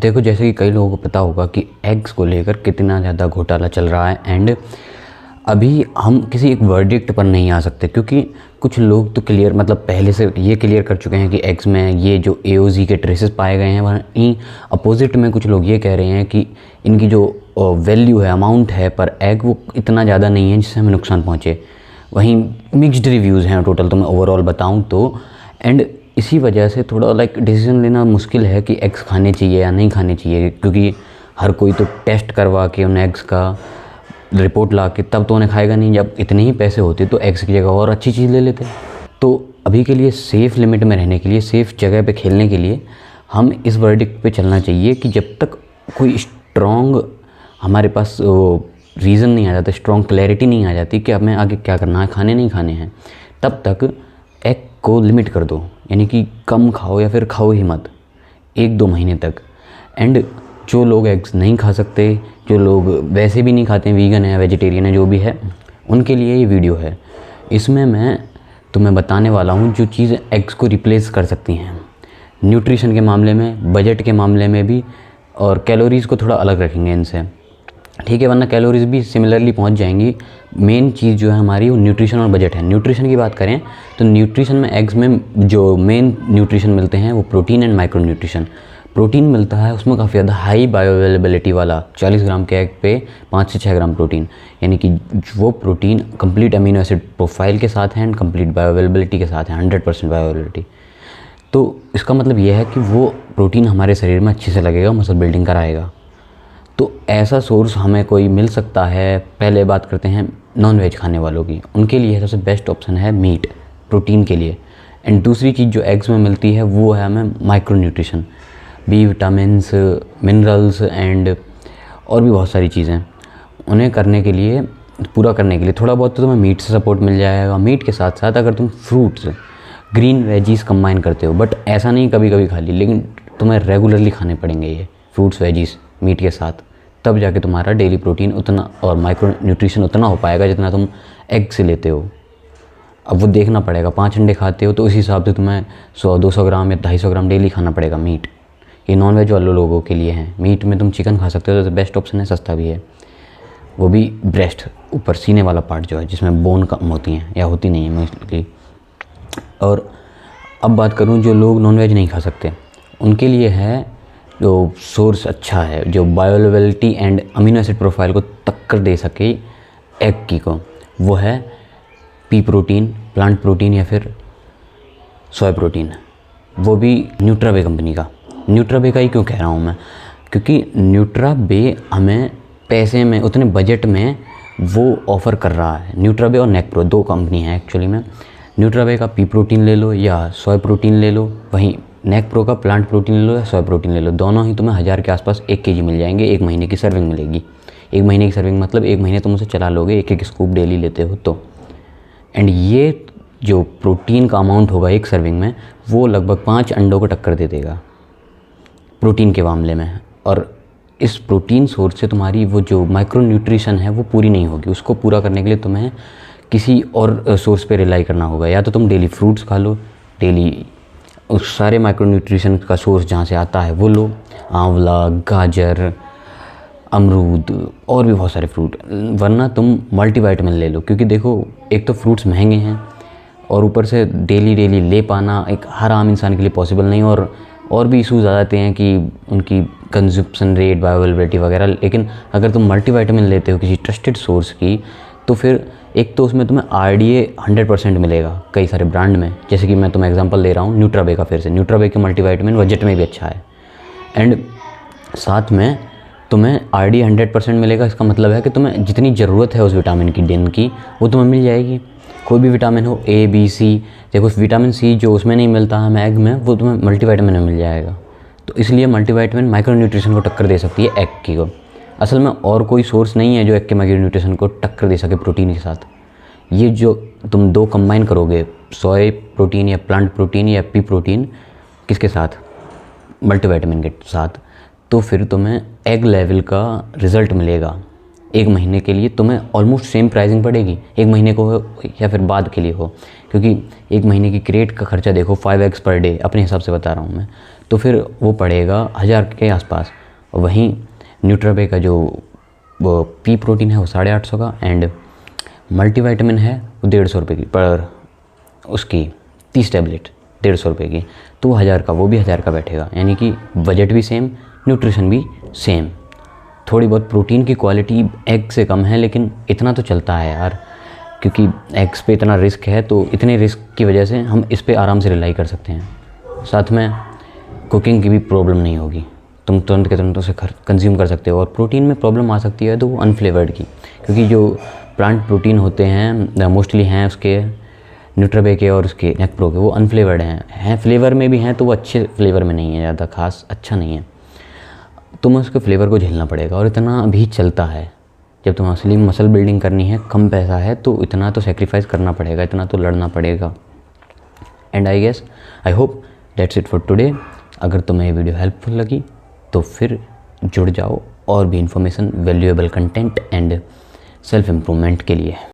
देखो, जैसे कि कई लोगों को पता होगा कि एग्स को लेकर कितना ज़्यादा घोटाला चल रहा है एंड अभी हम किसी एक वर्डिक्ट पर नहीं आ सकते, क्योंकि कुछ लोग तो क्लियर मतलब पहले से ये क्लियर कर चुके हैं कि एग्स में ये जो AOZ के ट्रेसेस पाए गए हैं, वहीं अपोजिट में कुछ लोग ये कह रहे हैं कि इनकी जो वैल्यू है, अमाउंट है पर एग, वो इतना ज़्यादा नहीं है जिससे हमें नुकसान पहुँचे। वहीं मिक्स्ड रिव्यूज़ हैं टोटल, तो मैं ओवरऑल बताऊँ तो। एंड इसी वजह से थोड़ा डिसीजन लेना मुश्किल है कि एग्स खाने चाहिए या नहीं खाने चाहिए, क्योंकि हर कोई तो टेस्ट करवा के उन एग्स का रिपोर्ट ला के तब तो उन्हें खाएगा नहीं। जब इतने ही पैसे होते तो एग्स की जगह और अच्छी चीज़ ले लेते। तो अभी के लिए सेफ़ लिमिट में रहने के लिए, सेफ़ जगह पे खेलने के लिए हम इस वर्डिक्ट पे चलना चाहिए कि जब तक कोई स्ट्रॉन्ग हमारे पास रीज़न नहीं आ जाता, स्ट्रॉन्ग क्लैरिटी नहीं आ जाती कि हमें आगे क्या करना है, खाने नहीं खाने हैं, तब तक एग को लिमिट कर दो। यानी कि कम खाओ या फिर खाओ ही मत 1-2 महीने तक। एंड जो लोग एग्स नहीं खा सकते, जो लोग वैसे भी नहीं खाते हैं, वीगन है, वेजिटेरियन है, जो भी है, उनके लिए ये वीडियो है। इसमें मैं तुम्हें बताने वाला हूँ जो चीज़ें एग्स को रिप्लेस कर सकती हैं, न्यूट्रिशन के मामले में, बजट के मामले में भी, और कैलोरीज़ को थोड़ा अलग रखेंगे इनसे, ठीक है, वरना कैलोरीज़ भी सिमिलरली पहुंच जाएंगी। मेन चीज़ जो है हमारी वो न्यूट्रिशन और बजट है। न्यूट्रिशन की बात करें तो न्यूट्रिशन में एग्स में जो मेन न्यूट्रिशन मिलते हैं वो protein and micro nutrition. Protein मिलता है उसमें काफ़ी ज़्यादा हाई बायो अवेलेबिलिटी वाला, 40 ग्राम के एग पे 5 से 6 ग्राम प्रोटीन, यानी कि वो protein complete amino acid profile के साथ है एंड कंप्लीट बायो अवेलेबिलिटी के साथ है, 100% बायो अवेलेबिलिटी। तो इसका मतलब ये है कि वो प्रोटीन हमारे शरीर में अच्छे से लगेगा, मसल बिल्डिंग कराएगा। तो ऐसा सोर्स हमें कोई मिल सकता है। पहले बात करते हैं नॉन वेज खाने वालों की, उनके लिए सबसे बेस्ट ऑप्शन है मीट, प्रोटीन के लिए। एंड दूसरी चीज़ जो एग्स में मिलती है वो है हमें micro nutrition, B vitamins, minerals and और भी बहुत सारी चीज़ें। उन्हें करने के लिए, पूरा करने के लिए थोड़ा बहुत तो तुम्हें मीट से सपोर्ट मिल जाएगा। मीट के साथ साथ अगर तुम फ्रूट्स, ग्रीन वेजीज़ कंबाइन करते हो, बट ऐसा नहीं कभी कभी खा ली, लेकिन तुम्हें रेगुलरली खाने पड़ेंगे ये फ्रूट्स वेजीज़ मीट के साथ, तब जाके तुम्हारा डेली प्रोटीन उतना और माइक्रो न्यूट्रिशन उतना हो पाएगा जितना तुम एग से लेते हो। अब वो देखना पड़ेगा, 5 अंडे खाते हो तो उस हिसाब से तुम्हें 100-200 ग्राम या 250 ग्राम डेली खाना पड़ेगा मीट। ये नॉन वेज वाले लोगों के लिए हैं। मीट में तुम चिकन खा सकते हो तो बेस्ट ऑप्शन है, सस्ता भी है, वो भी ब्रेस्ट, ऊपर सीने वाला पार्ट जो है जिसमें बोन कम होती हैं या होती नहीं है मोस्टली। और अब बात करूँ जो लोग नॉन वेज नहीं खा सकते, उनके लिए है जो सोर्स अच्छा है, जो bioavailability and amino acid profile को टक्कर दे सके एग की को, वो है पी प्रोटीन, प्लांट प्रोटीन या फिर सोया प्रोटीन। वो भी न्यूट्राबे कंपनी का। न्यूट्राबे का ही क्यों कह रहा हूँ मैं, क्योंकि न्यूट्राबे हमें पैसे में, उतने बजट में वो ऑफ़र कर रहा है। न्यूट्राबे और नेक्प्रो 2 कंपनी है एक्चुअली में। न्यूट्राबे का पी प्रोटीन ले लो या सोया प्रोटीन ले लो, वहीं नेक्प्रो का प्लांट प्रोटीन ले लो या सोया प्रोटीन ले लो, दोनों ही तुम्हें 1000 के आसपास 1 kg मिल जाएंगे। 1 महीने की सर्विंग मिलेगी। 1 महीने की सर्विंग मतलब 1 महीने तुम उसे चला लोगे, 1-1 स्कूप डेली लेते हो तो। एंड ये जो प्रोटीन का अमाउंट होगा एक सर्विंग में, वो लगभग 5 अंडों को टक्कर दे देगा प्रोटीन के मामले में। और इस प्रोटीन सोर्स से तुम्हारी वो जो माइक्रो न्यूट्रिशन है वो पूरी नहीं होगी। उसको पूरा करने के लिए तुम्हें किसी और सोर्स पे रिलाई करना होगा। या तो तुम डेली फ्रूट्स खा लो, डेली उस सारे माइक्रो न्यूट्रिशन का सोर्स जहाँ से आता है वो लो, आंवला, गाजर, अमरूद और भी बहुत सारे फ्रूट, वरना तुम मल्टीविटामिन ले लो। क्योंकि देखो, एक तो फ्रूट्स महंगे हैं और ऊपर से डेली ले पाना एक हर आम इंसान के लिए पॉसिबल नहीं, और भी इशूज़ आ जाते हैं कि उनकी कंजप्शन रेट, बायोअवेलेबिलिटी वगैरह। लेकिन अगर तुम मल्टीविटामिन लेते हो किसी ट्रस्टेड सोर्स की, तो फिर एक तो उसमें तुम्हें RDA 100% मिलेगा कई सारे ब्रांड में। जैसे कि मैं तुम्हें एग्जांपल दे रहा हूँ न्यूट्राबे का। फिर से न्यूट्राबे के मल्टीविटामिन बजट में भी अच्छा है, एंड साथ में तुम्हें RDA 100% मिलेगा। इसका मतलब है कि तुम्हें जितनी ज़रूरत है उस विटामिन की दिन की, वो तुम्हें मिल जाएगी। कोई भी विटामिन हो, A, B, C, देखो विटामिन C जो उसमें नहीं मिलता हमें एग में, वो तुम्हें मल्टीविटामिन में मिल जाएगा। तो इसलिए मल्टीविटामिन माइक्रो न्यूट्रिशन को टक्कर दे सकती है एग की को। असल में और कोई सोर्स नहीं है जो एग के माइक्रो न्यूट्रिशन को टक्कर दे सके प्रोटीन के साथ। ये जो तुम 2 कंबाइन करोगे, सोया प्रोटीन या प्लांट प्रोटीन या पी प्रोटीन, किसके साथ, मल्टीविटामिन के साथ, तो फिर तुम्हें एग लेवल का रिज़ल्ट मिलेगा। 1 महीने के लिए तुम्हें ऑलमोस्ट सेम प्राइसिंग पड़ेगी, 1 महीने को हो या फिर बाद के लिए हो। क्योंकि एक महीने की क्रेट का खर्चा देखो 5x पर डे, अपने हिसाब से बता रहा हूँ मैं, तो फिर वो पड़ेगा 1000 के आसपास। वहीं न्यूट्राबे का जो वो पी प्रोटीन है वो 850 का, एंड मल्टीविटामिन है वो 150 रुपये की, पर उसकी 30 टैबलेट 150 रुपये की, तो वो 1000 का, वो भी 1000 का बैठेगा। यानी कि बजट भी सेम, न्यूट्रिशन भी सेम। थोड़ी बहुत प्रोटीन की क्वालिटी एग से कम है, लेकिन इतना तो चलता है यार, क्योंकि एग्स पे इतना रिस्क है, तो इतने रिस्क की वजह से हम इस पे आराम से रिलाई कर सकते हैं। साथ में कुकिंग की भी प्रॉब्लम नहीं होगी, तुम तुरंत के तुरंत उसे कंज्यूम कर सकते हो। और प्रोटीन में प्रॉब्लम आ सकती है तो वो अनफ्लेवर्ड की, क्योंकि जो प्लांट प्रोटीन होते हैं मोस्टली हैं उसके न्यूट्राबे के और उसके नेक्प्रो के, वो अनफ्लेवर्ड हैं फ्लेवर में भी हैं, तो वो अच्छे फ्लेवर में नहीं है, ज़्यादा खास अच्छा नहीं है। तुम्हें उसके फ्लेवर को झेलना पड़ेगा, और इतना भी चलता है। जब तुम्हें असली मसल बिल्डिंग करनी है, कम पैसा है, तो इतना तो सेक्रीफाइस करना पड़ेगा, इतना तो लड़ना पड़ेगा। And I hope that's it for today. अगर तुम्हें ये वीडियो हेल्पफुल लगी तो फिर जुड़ जाओ और भी information, valuable content and self improvement के लिए।